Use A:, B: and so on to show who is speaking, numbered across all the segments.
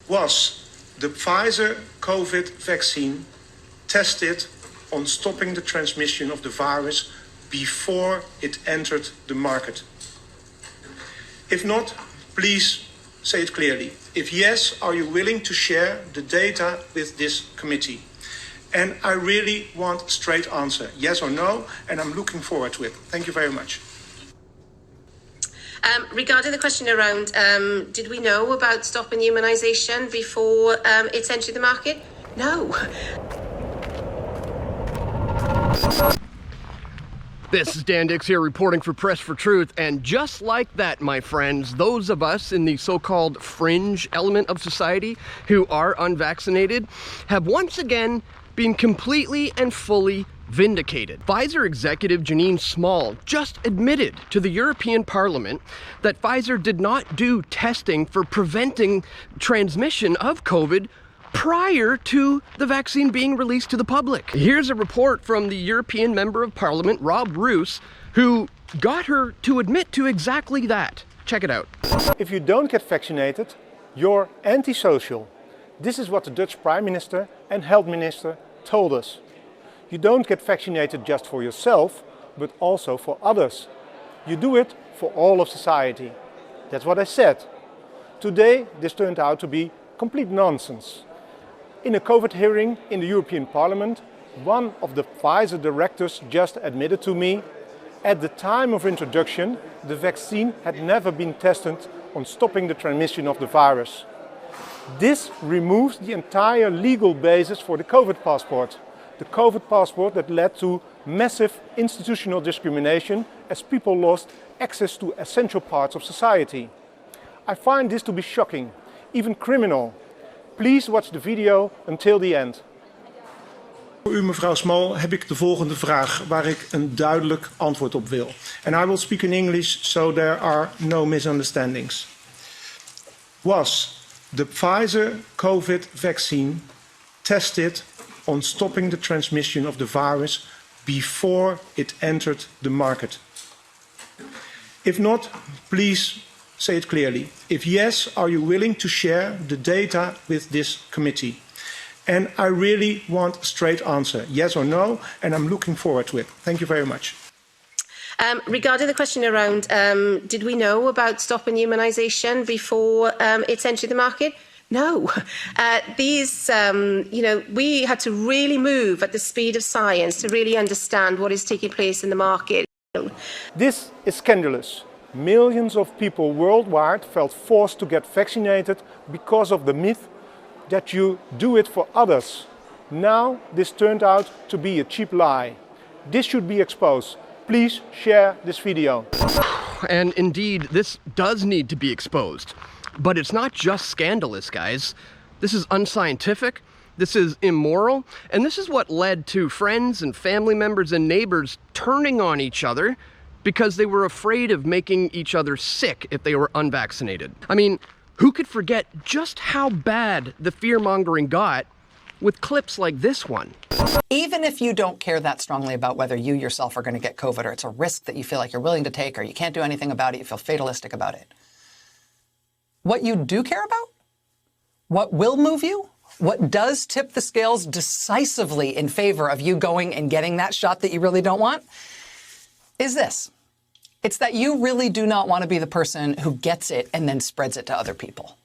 A: Was the Pfizer COVID vaccine tested on stopping the transmission of the virus before it entered the market? If not, please say it clearly. If yes, are you willing to share the data with this committee? And I really want a straight answer, yes or no, and I'm looking forward to it. Thank you very much.
B: Regarding the question around, did we know about stopping immunisation before it's entered the market? No.
C: This is Dan Dix here reporting for Press for Truth, and just like that, my friends, those of us in the so-called fringe element of society who are unvaccinated have once again been completely and fully vindicated. Pfizer executive Janine Small just admitted to the European Parliament that Pfizer did not do testing for preventing transmission of COVID prior to the vaccine being released to the public. Here's a report from the European Member of Parliament, Rob Roos, who got her to admit to exactly that. Check it out.
D: If you don't get vaccinated, you're antisocial. This is what the Dutch Prime Minister and Health Minister told us. You don't get vaccinated just for yourself, but also for others. You do it for all of society. That's what I said. Today, this turned out to be complete nonsense. In a COVID hearing in the European Parliament, one of the Pfizer directors just admitted to me, at the time of introduction, the vaccine had never been tested on stopping the transmission of the virus. This removes the entire legal basis for the COVID passport. The COVID passport that led to massive institutional discrimination as people lost access to essential parts of society. I find this to be shocking, even criminal. Please watch the video until the end.
A: Voor u, mevrouw Small, heb ik de volgende vraag waar ik een duidelijk antwoord op wil. And I will speak in English so there are no misunderstandings. Was the Pfizer COVID vaccine tested on stopping the transmission of the virus before it entered the market? If not, please say it clearly. If yes, are you willing to share the data with this committee? And I really want a straight answer, yes or no, and I'm looking forward to it. Thank you very much.
B: Regarding the question around, did we know about stopping immunisation before it's entered the market? No. We had to really move at the speed of science to really understand what is taking place in the market.
D: This is scandalous. Millions of people worldwide felt forced to get vaccinated because of the myth that you do it for others. Now this turned out to be a cheap lie. This should be exposed. Please share this video.
C: And indeed, this does need to be exposed. But it's not just scandalous, guys. This is unscientific, this is immoral, and this is what led to friends and family members and neighbors turning on each other because they were afraid of making each other sick if they were unvaccinated. I mean, who could forget just how bad the fear-mongering got with clips like this one?
E: Even if you don't care that strongly about whether you yourself are going to get COVID, or it's a risk that you feel like you're willing to take, or you can't do anything about it, you feel fatalistic about it. What you do care about, what will move you, what does tip the scales decisively in favor of you going and getting that shot that you really don't want, is this. It's that you really do not want to be the person who gets it and then spreads it to other people.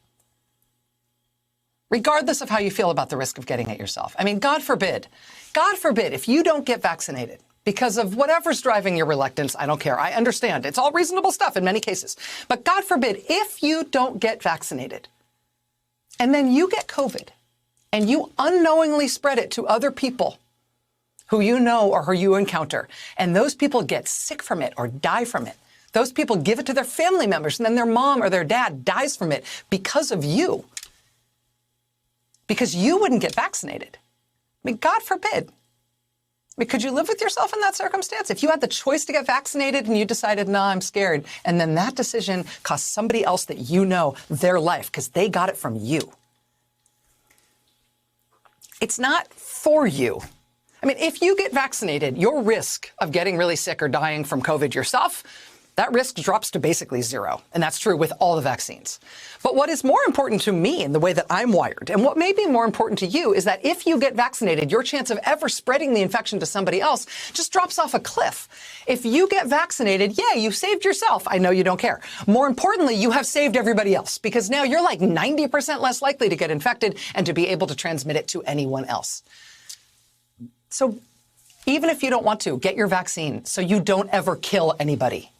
E: Regardless of how you feel about the risk of getting it yourself. I mean, God forbid if you don't get vaccinated because of whatever's driving your reluctance, I don't care. I understand. It's all reasonable stuff in many cases. But God forbid, if you don't get vaccinated and then you get COVID and you unknowingly spread it to other people who you know or who you encounter, and those people get sick from it or die from it, those people give it to their family members and then their mom or their dad dies from it because of you, because you wouldn't get vaccinated. I mean, God forbid. I mean, could you live with yourself in that circumstance? If you had the choice to get vaccinated and you decided, nah, I'm scared, and then that decision cost somebody else that you know their life because they got it from you. It's not for you. I mean, if you get vaccinated, your risk of getting really sick or dying from COVID yourself That risk drops to basically zero, and that's true with all the vaccines. But what is more important to me in the way that I'm wired, and what may be more important to you, is that if you get vaccinated, your chance of ever spreading the infection to somebody else just drops off a cliff. If you get vaccinated, yeah, you saved yourself. I know you don't care. More importantly, you have saved everybody else, because now you're like 90% less likely to get infected and to be able to transmit it to anyone else. So even if you don't want to, get your vaccine so you don't ever kill anybody.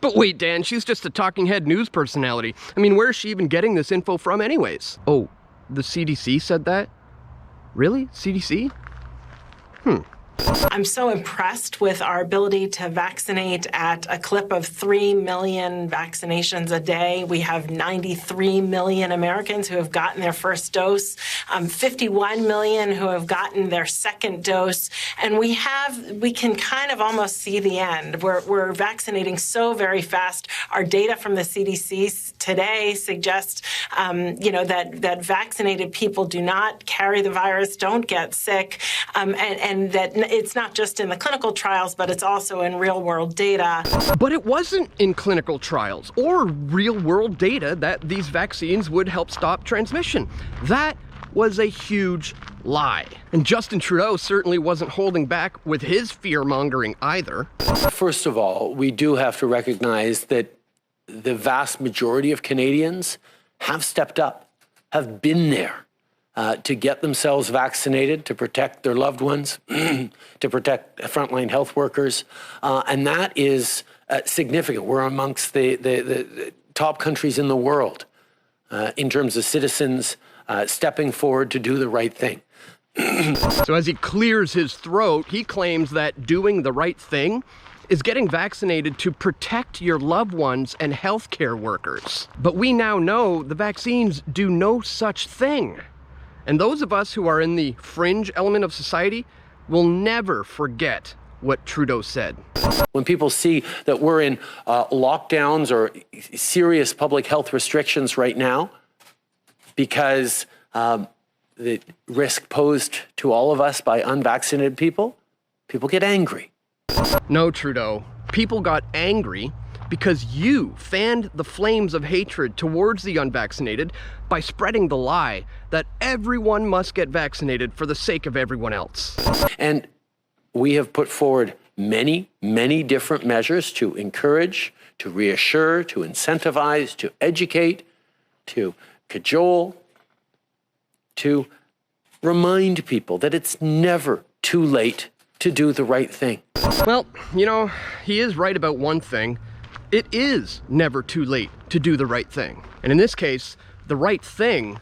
C: But wait, Dan, she's just a talking head news personality. I mean, where is she even getting this info from anyways? Oh, the CDC said that? Really? CDC?
F: I'm so impressed with our ability to vaccinate at a clip of 3 million vaccinations a day. We have 93 million Americans who have gotten their first dose, 51 million who have gotten their second dose, and we can kind of almost see the end. We're vaccinating so very fast. Our data from the CDC today suggests, that vaccinated people do not carry the virus, don't get sick, and that it's not just in the clinical trials, but it's also in real-world data.
C: But it wasn't in clinical trials or real-world data that these vaccines would help stop transmission. That was a huge lie. And Justin Trudeau certainly wasn't holding back with his fear-mongering either.
G: First of all, we do have to recognize that the vast majority of Canadians have stepped up, have been there. To get themselves vaccinated, to protect their loved ones, to protect frontline health workers. And that is significant. We're amongst the top countries in the world in terms of citizens stepping forward to do the right thing.
C: So as he clears his throat, he claims that doing the right thing is getting vaccinated to protect your loved ones and healthcare workers. But we now know the vaccines do no such thing. And those of us who are in the fringe element of society will never forget what Trudeau said.
G: When people see that we're in lockdowns or serious public health restrictions right now because the risk posed to all of us by unvaccinated people get angry.
C: No, Trudeau. People got angry because you fanned the flames of hatred towards the unvaccinated by spreading the lie that everyone must get vaccinated for the sake of everyone else.
G: And we have put forward many, many different measures to encourage, to reassure, to incentivize, to educate, to cajole, to remind people that it's never too late to do the right thing.
C: Well, he is right about one thing. It is never too late to do the right thing. And in this case, the right thing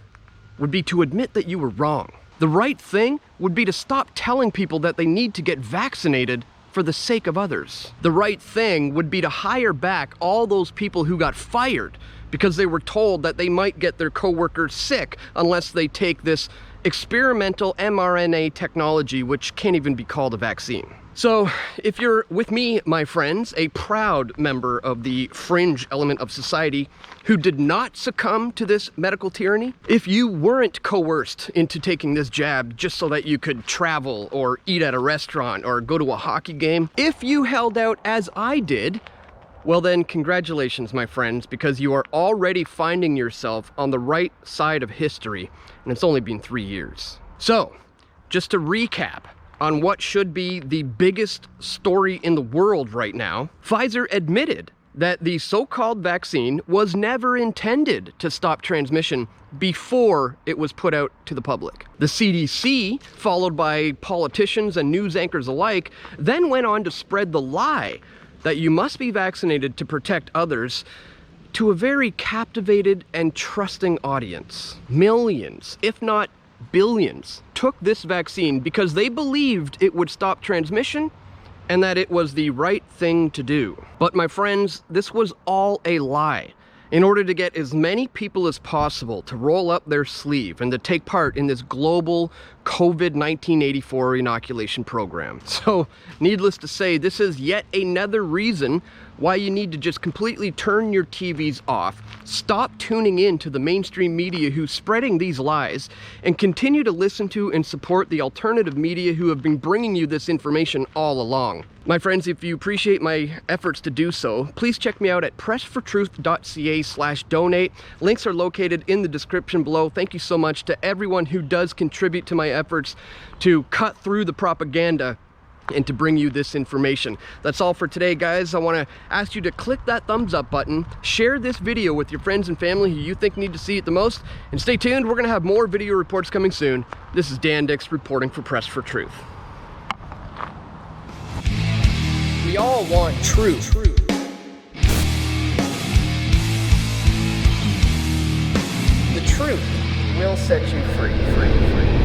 C: would be to admit that you were wrong. The right thing would be to stop telling people that they need to get vaccinated for the sake of others. The right thing would be to hire back all those people who got fired because they were told that they might get their coworkers sick unless they take this experimental mRNA technology, which can't even be called a vaccine. So if you're with me, my friends, a proud member of the fringe element of society who did not succumb to this medical tyranny, if you weren't coerced into taking this jab just so that you could travel or eat at a restaurant or go to a hockey game, if you held out as I did, well then congratulations, my friends, because you are already finding yourself on the right side of history, and it's only been 3 years. So, just to recap on what should be the biggest story in the world right now, Pfizer admitted that the so-called vaccine was never intended to stop transmission before it was put out to the public. The CDC, followed by politicians and news anchors alike, then went on to spread the lie that you must be vaccinated to protect others to a very captivated and trusting audience. Millions, if not billions, took this vaccine because they believed it would stop transmission and that it was the right thing to do. But my friends, this was all a lie. In order to get as many people as possible to roll up their sleeve and to take part in this global COVID-1984 inoculation program. So, needless to say, this is yet another reason why you need to just completely turn your TVs off, stop tuning in to the mainstream media who's spreading these lies, and continue to listen to and support the alternative media who have been bringing you this information all along. My friends, if you appreciate my efforts to do so, please check me out at pressfortruth.ca/donate. Links are located in the description below. Thank you so much to everyone who does contribute to my efforts to cut through the propaganda and to bring you this information. That's all for today, guys. I want to ask you to click that thumbs up button, share this video with your friends and family who you think need to see it the most, and stay tuned. We're going to have more video reports coming soon. This is Dan Dix reporting for Press for Truth. We all want truth. The truth will set you free.